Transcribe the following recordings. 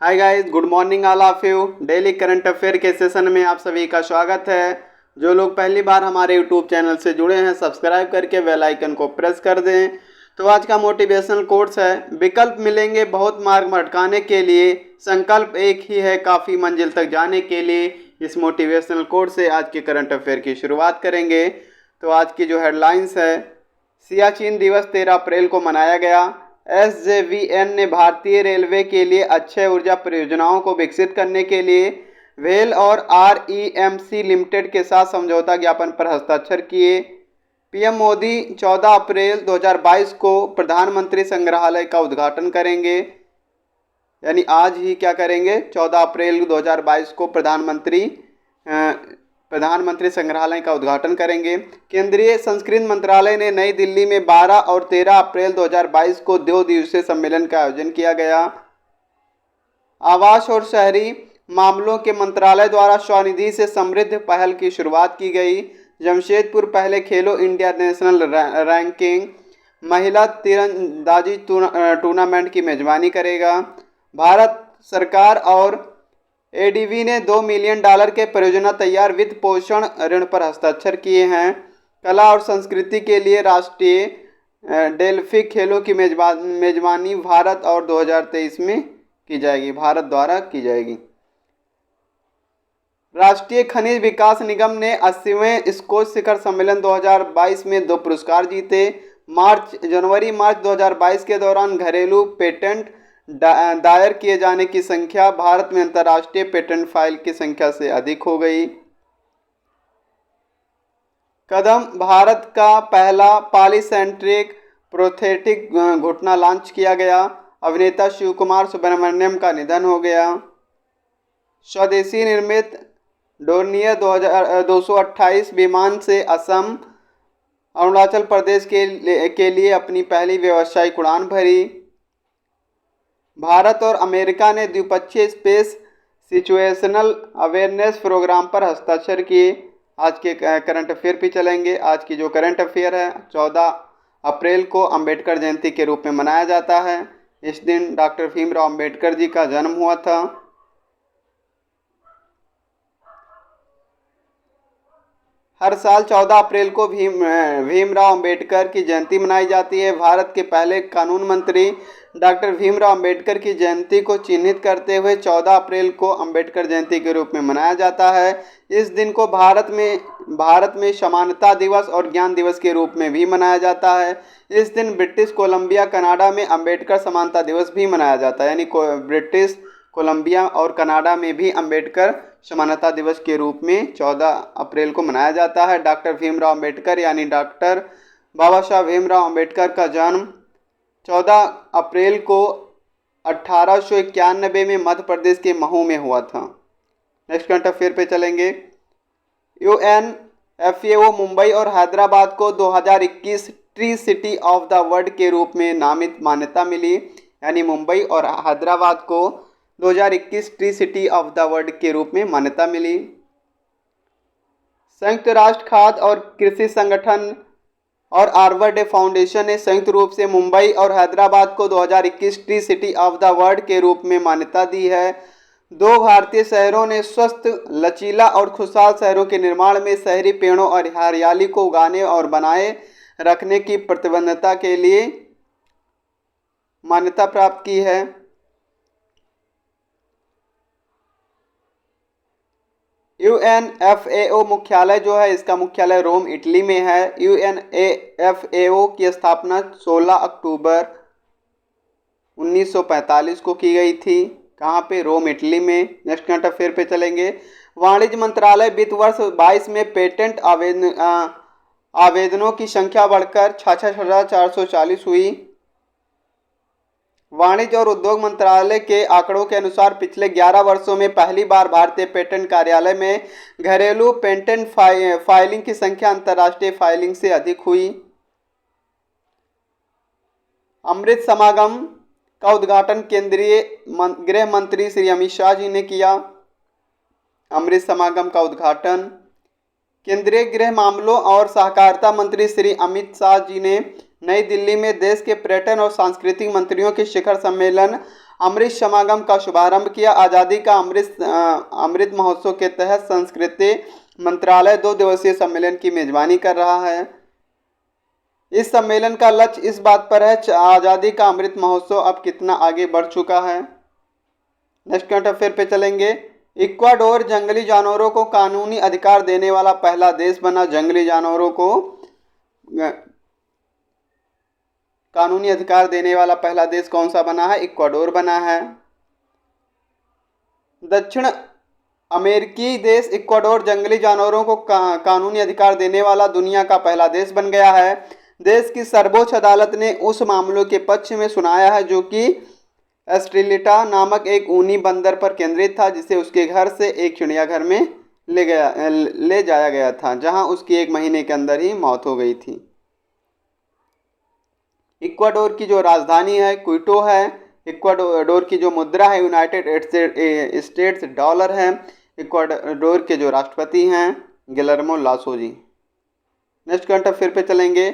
Hi guys, good morning all of you. Daily current affair के session में आप सभी का स्वागत है। जो लोग पहली बार हमारे यूट्यूब चैनल से जुड़े हैं, सब्सक्राइब करके बेल आइकन को प्रेस कर दें। तो आज का मोटिवेशनल कोट्स है, विकल्प मिलेंगे बहुत मार्ग भटकाने के लिए, संकल्प एक ही है काफ़ी मंजिल तक जाने के लिए। इस मोटिवेशनल कोट से आज के करंट अफेयर की शुरुआत करेंगे। तो आज की जो हेडलाइंस है, सियाचिन दिवस 13 अप्रैल को मनाया गया। एसजेवीएन ने भारतीय रेलवे के लिए अक्षय ऊर्जा परियोजनाओं को विकसित करने के लिए वेल और आरईएमसी लिमिटेड के साथ समझौता ज्ञापन पर हस्ताक्षर किए। पीएम मोदी 14 अप्रैल 2022 को प्रधानमंत्री संग्रहालय का उद्घाटन करेंगे। यानी आज ही क्या करेंगे, 14 अप्रैल 2022 को प्रधानमंत्री संग्रहालय का उद्घाटन करेंगे। केंद्रीय संस्कृति मंत्रालय ने नई दिल्ली में 12 और 13 अप्रैल 2022 को 2 दिवसीय सम्मेलन का आयोजन किया गया। आवास और शहरी मामलों के मंत्रालय द्वारा स्वनिधि से समृद्ध पहल की शुरुआत की गई। जमशेदपुर पहले खेलो इंडिया नेशनल रैंकिंग महिला तीरंदाजी टूर्नामेंट की मेजबानी करेगा। भारत सरकार और एडीबी ने $2 मिलियन के परियोजना तैयार वित्त पोषण ऋण पर हस्ताक्षर किए हैं। कला और संस्कृति के लिए राष्ट्रीय डेल्फिक खेलों की मेजबानी भारत और 2023 में की जाएगी, भारत द्वारा की जाएगी। राष्ट्रीय खनिज विकास निगम ने 80वें स्कोच शिखर सम्मेलन 2022 में 2 पुरस्कार जीते। जनवरी मार्च 2022 के दौरान घरेलू पेटेंट दायर किए जाने की संख्या भारत में अंतर्राष्ट्रीय पेटेंट फाइल की संख्या से अधिक हो गई। कदम भारत का पहला पॉलीसेंट्रिक प्रोथेटिक घुटना लॉन्च किया गया। अभिनेता शिव कुमार सुब्रमण्यम का निधन हो गया। स्वदेशी निर्मित डोर्नियर 228 विमान से असम अरुणाचल प्रदेश के लिए अपनी पहली व्यावसायिक उड़ान भरी। भारत और अमेरिका ने द्विपक्षीय स्पेस सिचुएशनल अवेयरनेस प्रोग्राम पर हस्ताक्षर किए। आज के करंट अफेयर पे चलेंगे। आज की जो करंट अफेयर है, 14 अप्रैल को अंबेडकर जयंती के रूप में मनाया जाता है। इस दिन डॉक्टर भीमराव अंबेडकर जी का जन्म हुआ था। हर साल 14 अप्रैल को भीमराव अंबेडकर की जयंती मनाई जाती है। भारत के पहले कानून मंत्री डॉक्टर भीमराव अंबेडकर की जयंती को चिन्हित करते हुए 14 अप्रैल को अंबेडकर जयंती के रूप में मनाया जाता है। इस दिन को भारत में समानता दिवस और ज्ञान दिवस के रूप में भी मनाया जाता है। इस दिन ब्रिटिश कोलंबिया कनाडा में अंबेडकर समानता दिवस भी मनाया जाता है। यानी ब्रिटिश कोलंबिया और कनाडा में भी अंबेडकर समानता दिवस के रूप में 14 अप्रैल को मनाया जाता है। डॉक्टर भीमराव अंबेडकर यानी डॉक्टर बाबा साहब भीमराव अंबेडकर का जन्म 14 अप्रैल को 1891 में मध्य प्रदेश के महू में हुआ था। नेक्स्ट करंट अफेयर पे चलेंगे। यूएनएफएओ मुंबई और हैदराबाद को 2021 tree city of the world के रूप में नामित मान्यता मिली। यानी मुंबई और हैदराबाद को 2021 tree city of the world के रूप में मान्यता मिली। संयुक्त राष्ट्र खाद्य और कृषि संगठन और आर्बर डे फाउंडेशन ने संयुक्त रूप से मुंबई और हैदराबाद को 2021 tree city of the world के रूप में मान्यता दी है। 2 भारतीय शहरों ने स्वस्थ, लचीला और खुशहाल शहरों के निर्माण में शहरी पेड़ों और हरियाली को उगाने और बनाए रखने की प्रतिबद्धता के लिए मान्यता प्राप्त की है। यूएनएफएओ मुख्यालय जो है, इसका मुख्यालय रोम इटली में है। यूएनएफएओ की स्थापना 16 अक्टूबर 1945 को की गई थी। कहाँ पे? रोम इटली में। नेक्स्ट करंट अफेयर पे चलेंगे। वाणिज्य मंत्रालय वित्त वर्ष 22 में पेटेंट आवेदनों की संख्या बढ़कर 66,440 हुई। वाणिज्य और उद्योग मंत्रालय के आंकड़ों के अनुसार पिछले 11 वर्षों में पहली बार भारतीय पेटेंट कार्यालय में घरेलू पेटेंट फाइलिंग की संख्या अंतर्राष्ट्रीय फाइलिंग से अधिक हुई। अमृत समागम का उद्घाटन केंद्रीय गृह मंत्री श्री अमित शाह जी ने किया। अमृत समागम का उद्घाटन केंद्रीय गृह मामलों और सहकारिता मंत्री श्री अमित शाह जी ने नई दिल्ली में देश के पर्यटन और सांस्कृतिक मंत्रियों के शिखर सम्मेलन अमृत समागम का शुभारंभ किया। आज़ादी का अमृत महोत्सव के तहत संस्कृति मंत्रालय 2 दिवसीय सम्मेलन की मेजबानी कर रहा है। इस सम्मेलन का लक्ष्य इस बात पर है आज़ादी का अमृत महोत्सव अब कितना आगे बढ़ चुका है। नेक्स्ट करंट अफेयर पे चलेंगे। इक्वाडोर जंगली जानवरों को कानूनी अधिकार देने वाला पहला देश बना। जंगली जानवरों को कानूनी अधिकार देने वाला पहला देश कौन सा बना है? इक्वाडोर बना है। दक्षिण अमेरिकी देश इक्वाडोर जंगली जानवरों को कानूनी अधिकार देने वाला दुनिया का पहला देश बन गया है। देश की सर्वोच्च अदालत ने उस मामलों के पक्ष में सुनाया है जो कि एस्ट्रेलिटा नामक एक ऊनी बंदर पर केंद्रित था, जिसे उसके घर से एक चिड़ियाघर में ले जाया गया था, जहां उसकी 1 महीने के अंदर ही मौत हो गई थी। इक्वाडोर की जो राजधानी है क्विटो है। इक्वाडोर की जो मुद्रा है यूनाइटेड स्टेट्स डॉलर है। इक्वाडोर के जो राष्ट्रपति हैं गिलर्मो लासो जी। नेक्स्ट करंट अफेयर पे चलेंगे।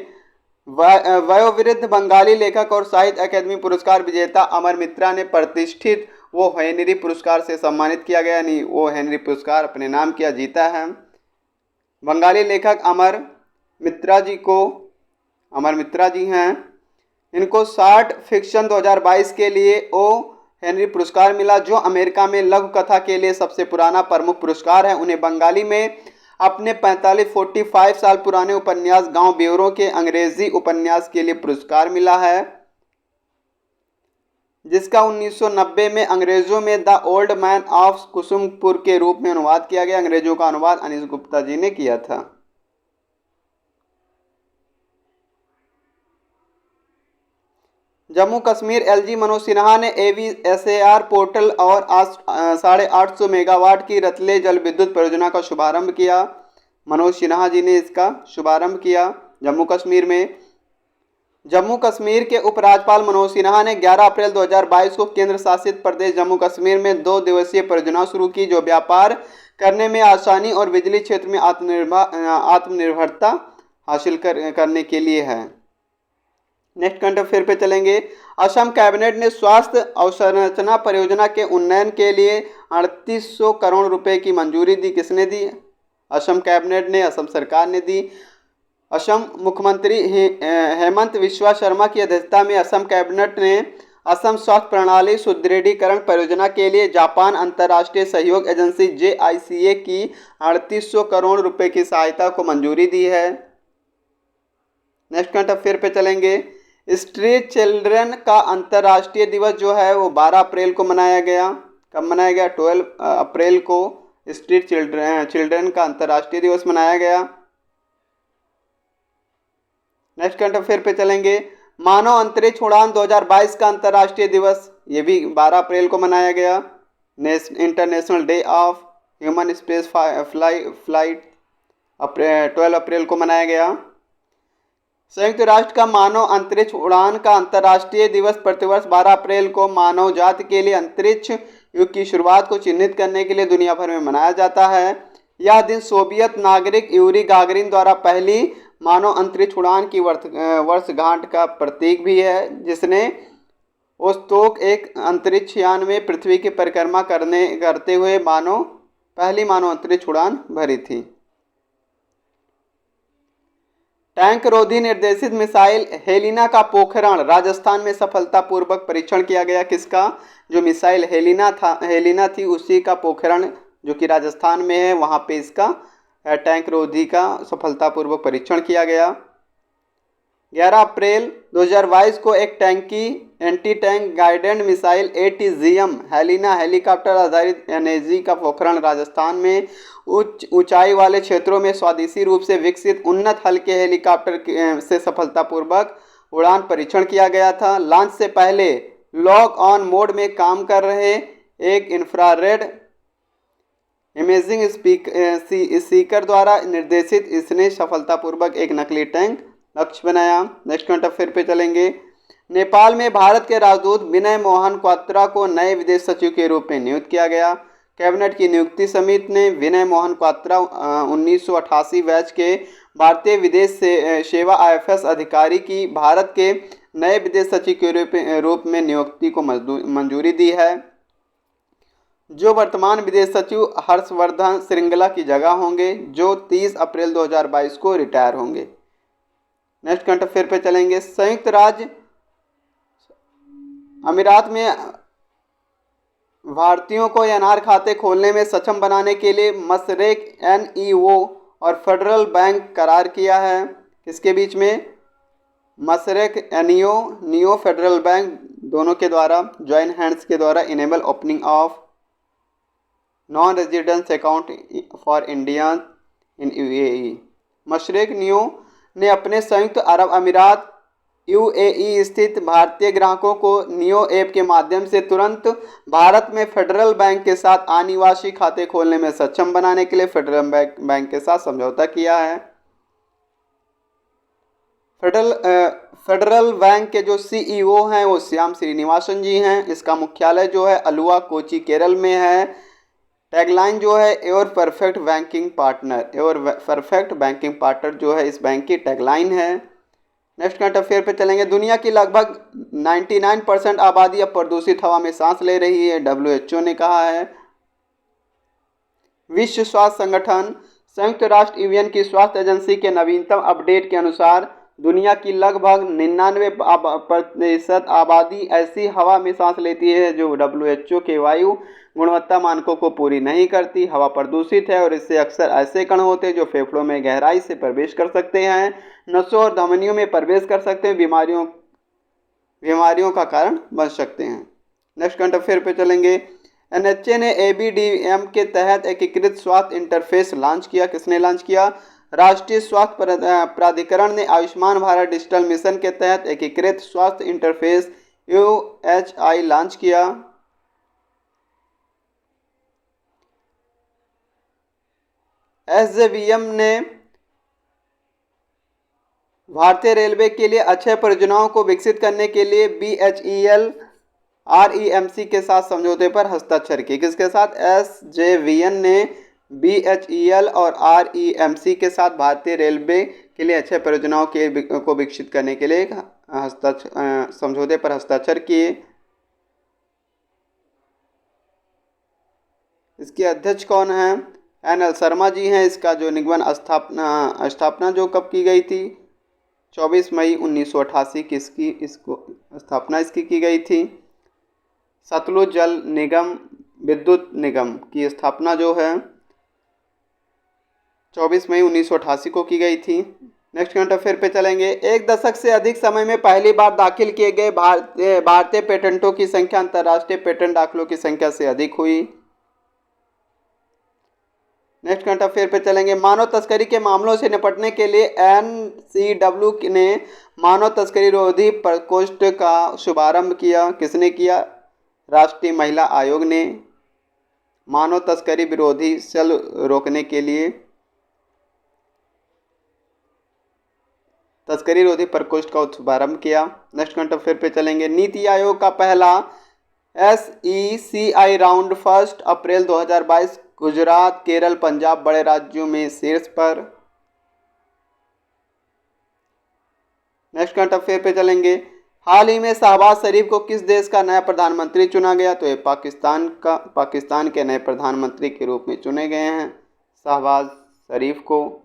वयोवृद्ध बंगाली लेखक और साहित्य अकादमी पुरस्कार विजेता अमर मित्रा ने प्रतिष्ठित वो हेनरी पुरस्कार से सम्मानित किया गया। नहीं, वो हेनरी पुरस्कार अपने नाम किया जीता है। बंगाली लेखक अमर मित्रा जी हैं। इनको शॉर्ट फिक्शन 2022 के लिए ओ हेनरी पुरस्कार मिला, जो अमेरिका में लघु कथा के लिए सबसे पुराना प्रमुख पुरस्कार है। उन्हें बंगाली में अपने 45 साल पुराने उपन्यास गांव ब्योरों के अंग्रेजी उपन्यास के लिए पुरस्कार मिला है, जिसका 1990 में अंग्रेजों में the old man of Kusumpur के रूप में अनुवाद किया गया। अंग्रेजों का अनुवाद अनीश गुप्ता जी ने किया था। जम्मू कश्मीर एलजी मनोज सिन्हा ने AVSAR पोर्टल और 850 मेगावाट की रतले जल विद्युत परियोजना का शुभारंभ किया। मनोज सिन्हा जी ने इसका शुभारंभ किया जम्मू कश्मीर में। जम्मू कश्मीर के उपराज्यपाल मनोज सिन्हा ने 11 अप्रैल 2022 को केंद्र शासित प्रदेश जम्मू कश्मीर में 2 दिवसीय परियोजना शुरू की, जो व्यापार करने में आसानी और बिजली क्षेत्र में आत्मनिर्भरता हासिल करने के लिए है। नेक्स्ट करंट अफेयर पे चलेंगे। असम कैबिनेट ने स्वास्थ्य अवसंरचना परियोजना के उन्नयन के लिए 3800 करोड़ रुपए की मंजूरी दी। किसने दी? असम कैबिनेट ने, असम सरकार ने दी। असम मुख्यमंत्री हेमंत बिस्वा शर्मा की अध्यक्षता में असम कैबिनेट ने असम स्वास्थ्य प्रणाली सुदृढ़ीकरण परियोजना के लिए जापान अंतर्राष्ट्रीय सहयोग एजेंसी JICA की 3800 करोड़ रुपए की सहायता को मंजूरी दी है। नेक्स्ट करंट अफेयर पे चलेंगे। स्ट्रीट चिल्ड्रन का अंतर्राष्ट्रीय दिवस जो है वो 12 अप्रैल को मनाया गया। कब मनाया गया? 12 अप्रैल को स्ट्रीट चिल्ड्रन का अंतर्राष्ट्रीय दिवस मनाया गया। नेक्स्ट करंट अफेयर पे चलेंगे। मानव अंतरिक्ष उड़ान 2022 का अंतर्राष्ट्रीय दिवस, ये भी 12 अप्रैल को मनाया गया। International day of human space flight 12 अप्रैल को मनाया गया। संयुक्त राष्ट्र का मानव अंतरिक्ष उड़ान का अंतर्राष्ट्रीय दिवस प्रतिवर्ष 12 अप्रैल को मानव जाति के लिए अंतरिक्ष युग की शुरुआत को चिन्हित करने के लिए दुनिया भर में मनाया जाता है। यह दिन सोवियत नागरिक यूरी गागरिन द्वारा पहली मानव अंतरिक्ष उड़ान की वर्षगांठ का प्रतीक भी है, जिसने वोस्तोक एक अंतरिक्ष यान में पृथ्वी की परिक्रमा करते हुए पहली मानव अंतरिक्ष उड़ान भरी थी। टैंक रोधी निर्देशित मिसाइल हेलिना का पोखरण राजस्थान में सफलतापूर्वक परीक्षण किया गया। किसका? जो मिसाइल हेलिना थी उसी का पोखरण जो कि राजस्थान में है, वहां पे इसका टैंक रोधी का सफलतापूर्वक परीक्षण किया गया। 11 अप्रैल 2022 को एक anti tank guided missile ATGM Helina helicopter आधारित एनएजी का पोखरण राजस्थान में ऊंचाई वाले क्षेत्रों में स्वदेशी रूप से विकसित उन्नत हल्के हेलीकॉप्टर से सफलतापूर्वक उड़ान परीक्षण किया गया था। लॉन्च से पहले लॉक ऑन मोड में काम कर रहे एक इंफ्रारेड इमेजिंग सीकर द्वारा निर्देशित इसने सफलतापूर्वक एक नकली टैंक लक्ष्य बनाया। नेक्स्ट करंट अफेयर पे चलेंगे। नेपाल में भारत के राजदूत विनय मोहन क्वात्रा को नए विदेश सचिव के रूप में नियुक्त किया गया। कैबिनेट की नियुक्ति समिति ने विनय मोहन क्वात्रा 1988 बैच के भारतीय विदेश सेवा IFS अधिकारी की भारत के नए विदेश सचिव के रूप में नियुक्ति को मंजूरी दी है, जो वर्तमान विदेश सचिव हर्षवर्धन श्रृंगला की जगह होंगे, जो 30 अप्रैल 2022 को रिटायर होंगे। नेक्स्ट करंट अफेयर पे चलेंगे। संयुक्त राज्य अमीरात में भारतीयों को एनआर खाते खोलने में सक्षम बनाने के लिए मशरेक एनईओ और फेडरल बैंक करार किया है। किसके बीच में? मशरेक एनईओ फेडरल बैंक दोनों के द्वारा ज्वाइन हैंड्स के द्वारा enable opening of non residence account for India in UAE. Mashreq neo ने अपने संयुक्त अरब अमीरात यूएई स्थित भारतीय ग्राहकों को नियो ऐप के माध्यम से तुरंत भारत में फेडरल बैंक के साथ अनिवासी खाते खोलने में सक्षम बनाने के लिए फेडरल बैंक के साथ समझौता किया है। फेडरल बैंक के जो सीईओ हैं वो श्याम श्रीनिवासन जी हैं। इसका मुख्यालय जो है अलुवा कोची केरल में है। टैगलाइन जो है your perfect banking partner, your perfect banking partner जो है इस बैंक की टैगलाइन है। नेक्स्ट करंट अफेयर पे चलेंगे। दुनिया की लगभग 99% आबादी अब प्रदूषित हवा में सांस ले रही है, WHO ने कहा है। विश्व स्वास्थ्य संगठन संयुक्त राष्ट्र यूएन की स्वास्थ्य एजेंसी के नवीनतम अपडेट के अनुसार दुनिया की लगभग 99% आबादी ऐसी हवा में सांस लेती है जो WHO के वायु गुणवत्ता मानकों को पूरी नहीं करती। हवा प्रदूषित है और इससे अक्सर ऐसे कण होते हैं जो फेफड़ों में गहराई से प्रवेश कर सकते हैं, नसों और धमनियों में प्रवेश कर सकते हैं, बीमारियों का कारण बन सकते हैं। नेक्स्ट करंट अफेयर पे चलेंगे। NHA ने ABDM के तहत एकीकृत स्वास्थ्य इंटरफेस लॉन्च किया। किसने लॉन्च किया? राष्ट्रीय स्वास्थ्य प्राधिकरण ने आयुष्मान भारत डिजिटल मिशन के तहत एकीकृत स्वास्थ्य इंटरफेस UHI लॉन्च किया। SJVM ने भारतीय रेलवे के लिए अक्षय परियोजनाओं को विकसित करने के लिए BHEL REMC के साथ समझौते पर हस्ताक्षर किए। किसके साथ? SJVN ने BHEL और REMC के साथ भारतीय रेलवे के लिए अक्षय परियोजनाओं को विकसित करने के लिए समझौते पर हस्ताक्षर किए। इसके अध्यक्ष कौन हैं? NL शर्मा जी हैं। इसका जो निगमन स्थापना जो कब की गई थी? 24 मई 1988 की इसको स्थापना इसकी की गई थी। सतलुज जल निगम विद्युत निगम की स्थापना जो है 24 मई 1988 को की गई थी। नेक्स्ट करंट अफेयर पे चलेंगे। एक दशक से अधिक समय में पहली बार दाखिल किए गए भारतीय पेटेंटों की संख्या अंतर्राष्ट्रीय पेटेंट दाखिलों की संख्या से अधिक हुई। नेक्स्ट करंट अफेयर पे चलेंगे। मानव तस्करी के मामलों से निपटने के लिए NCW ने मानव तस्करी रोधी प्रकोष्ठ का शुभारंभ किया। किसने किया? राष्ट्रीय महिला आयोग ने मानव तस्करी विरोधी सेल रोकने के लिए तस्करी रोधी प्रकोष्ठ का शुभारंभ किया। नेक्स्ट करंट अफेयर पे चलेंगे। नीति आयोग का पहला SECI राउंड 1 अप्रैल 2022 गुजरात, केरल, पंजाब बड़े राज्यों में शीर्ष पर। नेक्स्ट करंट अफेयर पे चलेंगे। हाल ही में शहबाज शरीफ को किस देश का नया प्रधानमंत्री चुना गया? तो ये पाकिस्तान के नए प्रधानमंत्री के रूप में चुने गए हैं शहबाज शरीफ को।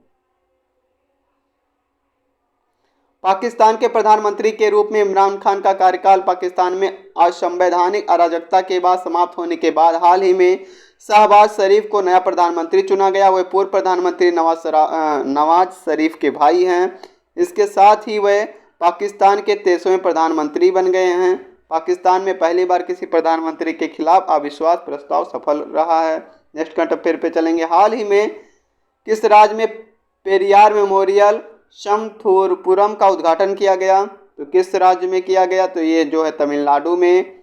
पाकिस्तान के प्रधानमंत्री के रूप में इमरान खान का कार्यकाल पाकिस्तान में असंवैधानिक अराजकता के बाद समाप्त होने के बाद हाल ही में शहबाज शरीफ को नया प्रधानमंत्री चुना गया। वे पूर्व प्रधानमंत्री नवाज शरीफ के भाई हैं। इसके साथ ही वे पाकिस्तान के 23वें प्रधानमंत्री बन गए हैं। पाकिस्तान में पहली बार किसी प्रधानमंत्री के खिलाफ अविश्वास प्रस्ताव सफल रहा है। नेक्स्ट करंट अफेयर पे चलेंगे। हाल ही में किस राज्य में पेरियार मेमोरियल शमथूरपुरम का उद्घाटन किया गया? तो किस राज्य में किया गया? तो ये जो है तमिलनाडु में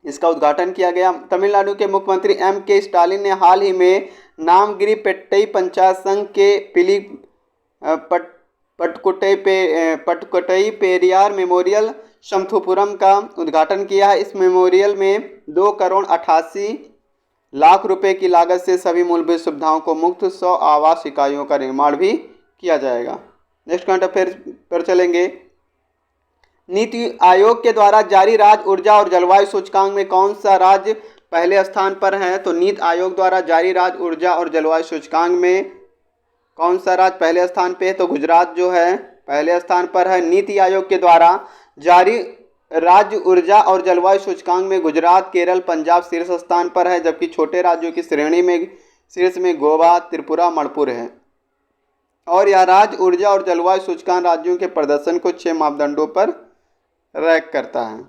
इसका उद्घाटन किया गया। तमिलनाडु के मुख्यमंत्री MK स्टालिन ने हाल ही में नामगिरी पेट्टई पंचायत संघ के पटकोटई पेरियार मेमोरियल शमथूपुरम का उद्घाटन किया है। इस मेमोरियल में 2,88,00,000 रुपए की लागत से सभी मूलभूत सुविधाओं को मुक्त 100 आवास इकाइयों का निर्माण भी किया जाएगा। नेक्स्ट करंट अफेयर पर चलेंगे। नीति आयोग के द्वारा जारी राज्य ऊर्जा और जलवायु सूचकांक में कौन सा राज्य पहले स्थान पर है? तो नीति आयोग द्वारा जारी राज्य ऊर्जा और जलवायु सूचकांक में कौन सा राज्य पहले स्थान पे है? तो गुजरात जो है पहले स्थान पर है। नीति आयोग के द्वारा जारी राज्य ऊर्जा और जलवायु सूचकांक में गुजरात, केरल, पंजाब शीर्ष स्थान पर है, जबकि छोटे राज्यों की श्रेणी में शीर्ष में गोवा, त्रिपुरा, मणिपुर है। और यह राज्य ऊर्जा और जलवायु सूचकांक राज्यों के प्रदर्शन को 6 मापदंडों पर रैंक करता है।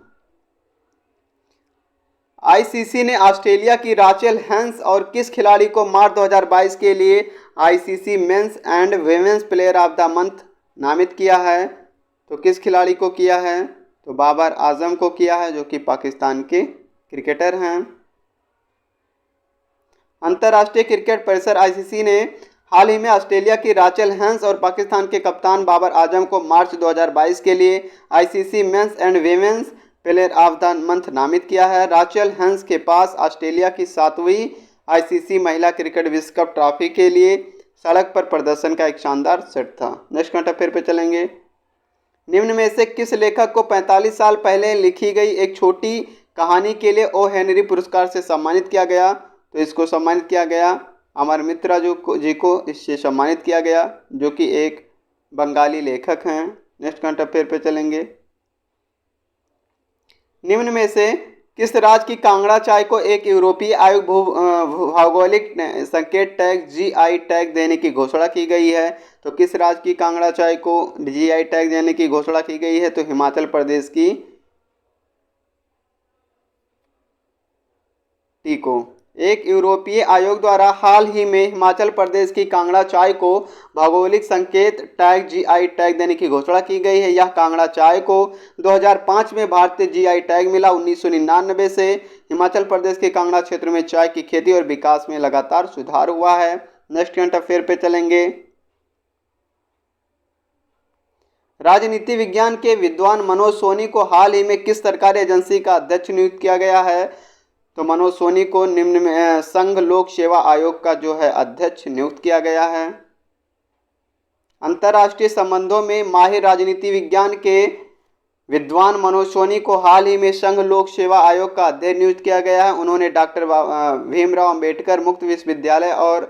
आईसीसी ने ऑस्ट्रेलिया की राचेल हेंस और किस खिलाड़ी को मार्च 2022 के लिए ICC men's and women's player of the month नामित किया है? तो किस खिलाड़ी को किया है? तो बाबर आजम को किया है, जो कि पाकिस्तान के क्रिकेटर हैं। अंतर्राष्ट्रीय क्रिकेट परिषद आईसीसी ने हाल ही में ऑस्ट्रेलिया की राचेल हेंस और पाकिस्तान के कप्तान बाबर आजम को मार्च 2022 के लिए ICC men's and women's player of the month नामित किया है। राचेल हेंस के पास ऑस्ट्रेलिया की 7वीं आईसीसी महिला क्रिकेट विश्व कप ट्रॉफी के लिए सड़क पर प्रदर्शन का एक शानदार सेट था। नेक्स्ट करंट अफेयर पे चलेंगे। निम्न में से किस लेखक को 45 साल पहले लिखी गई एक छोटी कहानी के लिए ओ हेनरी पुरस्कार से सम्मानित किया गया? तो इसको सम्मानित किया गया अमर मित्रा जी को इससे सम्मानित किया गया, जो कि एक बंगाली लेखक हैं। नेक्स्ट करंट अफेयर पे चलेंगे। निम्न में से किस राज्य की कांगड़ा चाय को एक यूरोपीय आयोग भौगोलिक संकेत टैग जीआई टैग देने की घोषणा की गई है? तो किस राज्य की कांगड़ा चाय को जीआई टैग देने की घोषणा की गई है? तो हिमाचल प्रदेश की टी को। एक यूरोपीय आयोग द्वारा हाल ही में हिमाचल प्रदेश की कांगड़ा चाय को भौगोलिक संकेत टैग जीआई टैग देने की घोषणा की गई है। यह कांगड़ा चाय को 2005 में भारतीय जीआई टैग मिला। 1999 से हिमाचल प्रदेश के कांगड़ा क्षेत्र में चाय की खेती और विकास में लगातार सुधार हुआ है। नेक्स्ट करंट अफेयर पे चलेंगे। राजनीति विज्ञान के विद्वान मनोज सोनी को हाल ही में किस सरकारी एजेंसी का अध्यक्ष नियुक्त किया गया है? तो मनोज सोनी को निम्न में संघ लोक सेवा आयोग का जो है अध्यक्ष नियुक्त किया गया है। अंतर्राष्ट्रीय संबंधों में माहिर राजनीति विज्ञान के विद्वान मनोज सोनी को हाल ही में संघ लोक सेवा आयोग का अध्यक्ष नियुक्त किया गया है। उन्होंने डॉक्टर भीमराव अंबेडकर मुक्त विश्वविद्यालय और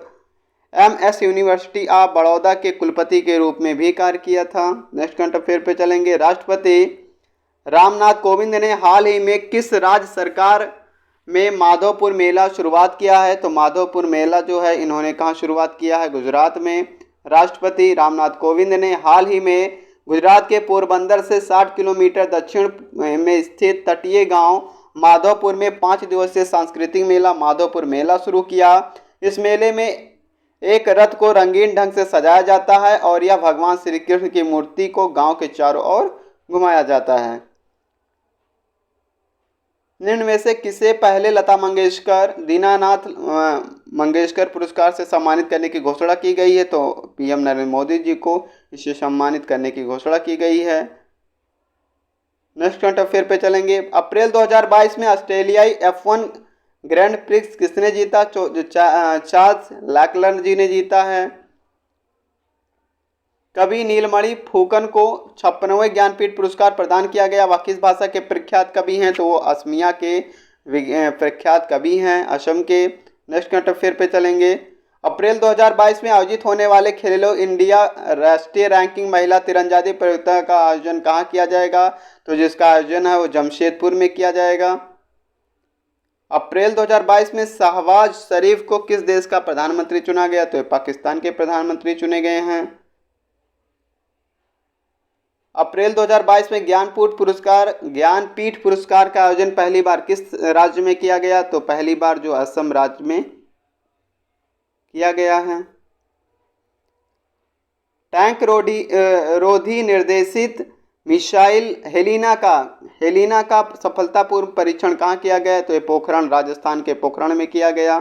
एमएस यूनिवर्सिटी ऑफ बड़ौदा के कुलपति के रूप में भी कार्य किया था। नेक्स्ट करंट अफेयर पे चलेंगे। राष्ट्रपति रामनाथ कोविंद ने हाल ही में किस राज्य सरकार में माधवपुर मेला शुरुआत किया है? तो माधवपुर मेला जो है इन्होंने कहाँ शुरुआत किया है? गुजरात में। राष्ट्रपति रामनाथ कोविंद ने हाल ही में गुजरात के पोरबंदर से 60 किलोमीटर दक्षिण में स्थित तटीय गांव माधवपुर में 5 दिवसीय सांस्कृतिक मेला माधवपुर मेला शुरू किया। इस मेले में एक रथ को रंगीन ढंग से सजाया जाता है और यह भगवान श्री कृष्ण की मूर्ति को गांव के चारों ओर घुमाया जाता है। निम्न में से किसे पहले लता मंगेशकर दीनानाथ मंगेशकर पुरस्कार से सम्मानित करने की घोषणा की गई है? तो पीएम नरेंद्र मोदी जी को इसे सम्मानित करने की घोषणा की गई है। नेक्स्ट करंट अफेयर पे चलेंगे। अप्रैल 2022 में ऑस्ट्रेलियाई F1 ग्रैंड प्रिक्स किसने जीता? चार्ल्स लेक्लर्क जी ने जीता है। कवि नीलमणि फुकन को 56वें ज्ञानपीठ पुरस्कार प्रदान किया गया। वह किस भाषा के प्रख्यात कवि हैं? तो वो असमिया के प्रख्यात कवि हैं, असम के। नेक्स्ट करंट अफेयर पे चलेंगे। अप्रैल 2022 में आयोजित होने वाले खेलो इंडिया राष्ट्रीय रैंकिंग महिला तीरंदाजी प्रतियोगिता का आयोजन कहाँ किया जाएगा? तो जिसका आयोजन है वो जमशेदपुर में किया जाएगा। अप्रैल 2022 में शहबाज शरीफ को किस देश का प्रधानमंत्री चुना गया? तो पाकिस्तान के प्रधानमंत्री चुने गए हैं। अप्रैल 2022 में ज्ञानपीठ पुरस्कार का आयोजन पहली बार किस राज्य में किया गया? तो पहली बार जो असम राज्य में किया गया है। टैंक रोधी निर्देशित मिसाइल हेलिना का सफलतापूर्व परीक्षण कहाँ किया गया? तो ये पोखरण, राजस्थान के पोखरण में किया गया।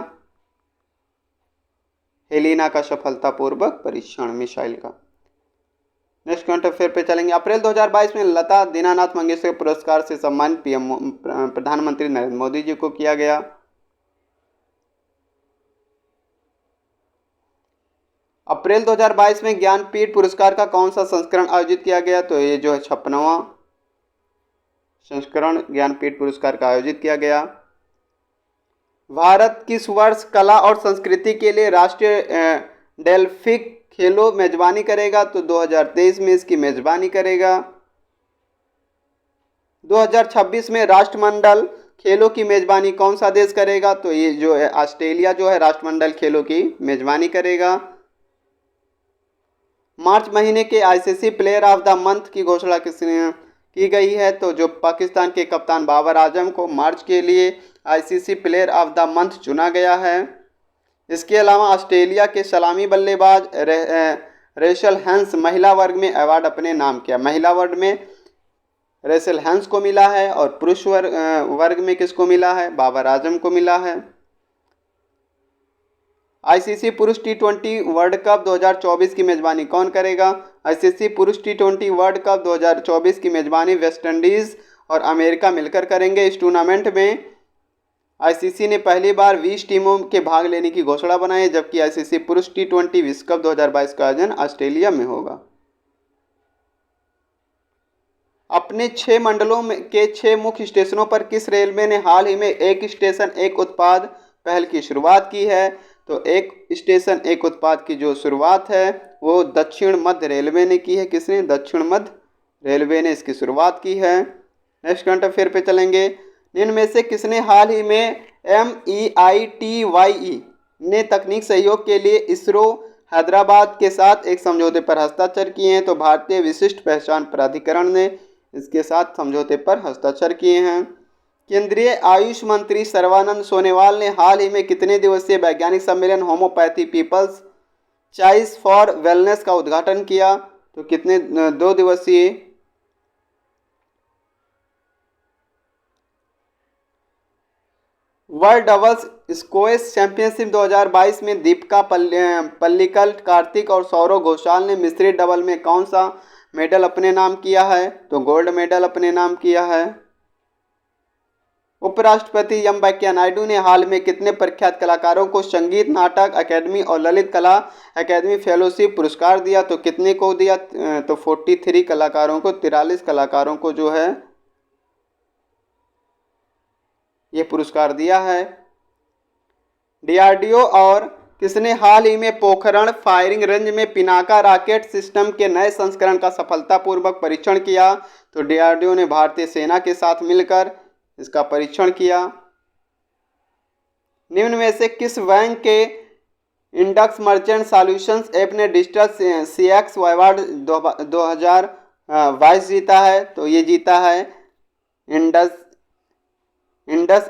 हेलिना का सफलतापूर्वक परीक्षण मिसाइल का। नेक्स्ट करंट अफेयर पे चलेंगे। अप्रैल 2022 में लता दीनानाथ मंगेशकर पुरस्कार से सम्मानित प्रधानमंत्री नरेंद्र मोदी जी को किया गया। अप्रैल 2022 में ज्ञानपीठ पुरस्कार का कौन सा संस्करण आयोजित किया गया? तो ये जो है 56वां संस्करण ज्ञानपीठ पुरस्कार का आयोजित किया गया। भारत किस वर्ष कला और संस्कृति के लिए राष्ट्रीय डेल्फिक खेलों मेजबानी करेगा? तो 2023 में इसकी मेजबानी करेगा। 2026 में राष्ट्रमंडल खेलों की मेजबानी कौन सा देश करेगा? तो ये जो है ऑस्ट्रेलिया जो है राष्ट्रमंडल खेलों की मेजबानी करेगा। मार्च महीने के ICC player of the month की घोषणा किसने की गई है? तो जो पाकिस्तान के कप्तान बाबर आजम को मार्च के लिए ICC player of the month चुना गया है। इसके अलावा ऑस्ट्रेलिया के सलामी बल्लेबाज रेचल हेंस महिला वर्ग में अवार्ड अपने नाम किया। महिला वर्ग में रेचल हेंस को मिला है और पुरुष वर्ग में किसको मिला है? बाबर आजम को मिला है। आईसीसी पुरुष टी20 वर्ल्ड कप 2024 की मेजबानी कौन करेगा? आईसीसी पुरुष टी20 वर्ल्ड कप 2024 की मेजबानी वेस्टइंडीज और अमेरिका मिलकर करेंगे। इस टूर्नामेंट में आईसीसी ने पहली बार 20 टीमों के भाग लेने की घोषणा बनाई, जबकि आईसीसी पुरुष टी20 विश्व कप 2022 का आयोजन ऑस्ट्रेलिया में होगा। अपने 6 मंडलों के 6 मुख्य स्टेशनों पर किस रेलवे ने हाल ही में एक स्टेशन एक उत्पाद पहल की शुरुआत की है? तो एक स्टेशन एक उत्पाद की जो शुरुआत है वो दक्षिण मध्य रेलवे ने की है। किसने? दक्षिण मध्य रेलवे ने इसकी शुरुआत की है। नेक्स्ट करंट अफेयर पे चलेंगे। निम्न में से किसने हाल ही में MEITYE ने तकनीक सहयोग के लिए इसरो हैदराबाद के साथ एक समझौते पर हस्ताक्षर किए हैं? तो भारतीय विशिष्ट पहचान प्राधिकरण ने इसके साथ समझौते पर हस्ताक्षर किए हैं। केंद्रीय आयुष मंत्री सर्बानंद सोनोवाल ने हाल ही में कितने दिवसीय वैज्ञानिक सम्मेलन homeopathy people's choice for wellness का उद्घाटन किया? तो कितने? 2 दिवसीय। वर्ल्ड डबल्स स्क्वैश चैंपियनशिप 2022 में दीपिका पल्लिकल, कार्तिक और सौरव घोषाल ने मिश्रित डबल में कौन सा मेडल अपने नाम किया है? तो गोल्ड मेडल अपने नाम किया है। उपराष्ट्रपति एम वेंकैया नायडू ने हाल में कितने प्रख्यात कलाकारों को संगीत नाटक अकेडमी और ललित कला अकेडमी फेलोशिप पुरस्कार दिया? तो कितने को दिया? तो 43 कलाकारों को, 43 कलाकारों को जो है ये पुरस्कार दिया है। डीआरडीओ और किसने हाल ही में पोखरण फायरिंग रेंज में पिनाका रॉकेट सिस्टम के नए संस्करण का सफलतापूर्वक परीक्षण किया? तो डीआरडीओ ने भारतीय सेना के साथ मिलकर इसका परीक्षण किया। निम्न में से किस बैंक के इंडक्स मर्चेंट सॉल्यूशंस ऐप ने डिजिटल सीएक्स अवार्ड 2022 जीता है? तो ये जीता है इंडस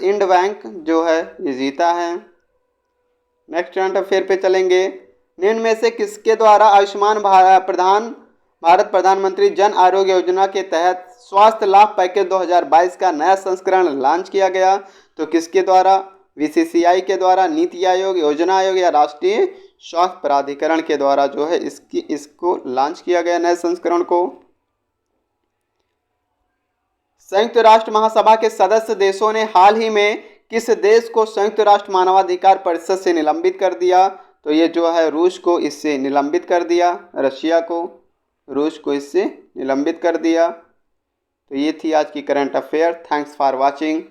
इंड बैंक जो है ये जीता है। नेक्स्ट करंट अफेयर पे चलेंगे। निम्न में से किसके द्वारा आयुष्मान भारत प्रधानमंत्री जन आरोग्य योजना के तहत स्वास्थ्य लाभ पैकेज 2022 का नया संस्करण लॉन्च किया गया? तो किसके द्वारा? बीसीसीआई के द्वारा, नीति आयोग, योजना आयोग या राष्ट्रीय स्वास्थ्य प्राधिकरण के द्वारा जो है इसको लॉन्च किया गया नए संस्करण को। संयुक्त राष्ट्र महासभा के सदस्य देशों ने हाल ही में किस देश को संयुक्त राष्ट्र मानवाधिकार परिषद से निलंबित कर दिया? तो ये जो है रूस को इससे निलंबित कर दिया, रशिया को, रूस को इससे निलंबित कर दिया। तो ये थी आज की current affair. Thanks for watching.